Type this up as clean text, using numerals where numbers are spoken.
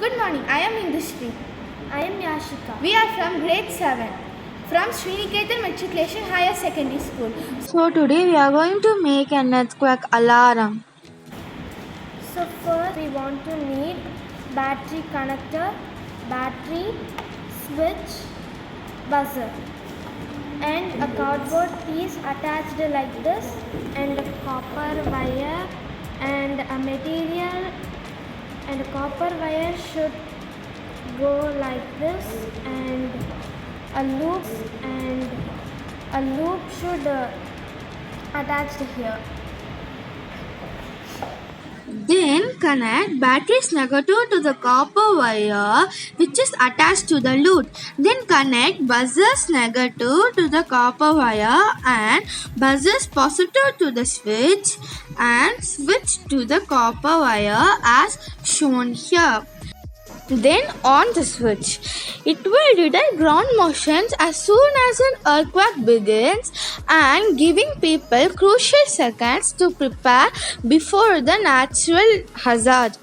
Good morning, I am Indushri. I am Yashika. We are from grade 7 from Sriniketan Matriculation Higher Secondary School. So today we are going to make an earthquake alarm. So first we want to need battery connector, battery, switch, buzzer, and a cardboard piece attached like this, and a copper wire and a material, and a copper wire should go like this, and a loop should attached here. Then connect battery's negative to the copper wire which is attached to the loop. Then connect buzzer's negative to the copper wire and buzzer's positive to the switch and switch to the copper wire as shown here. Then on the switch. It will detect ground motions as soon as an earthquake begins and giving people crucial seconds to prepare before the natural hazard.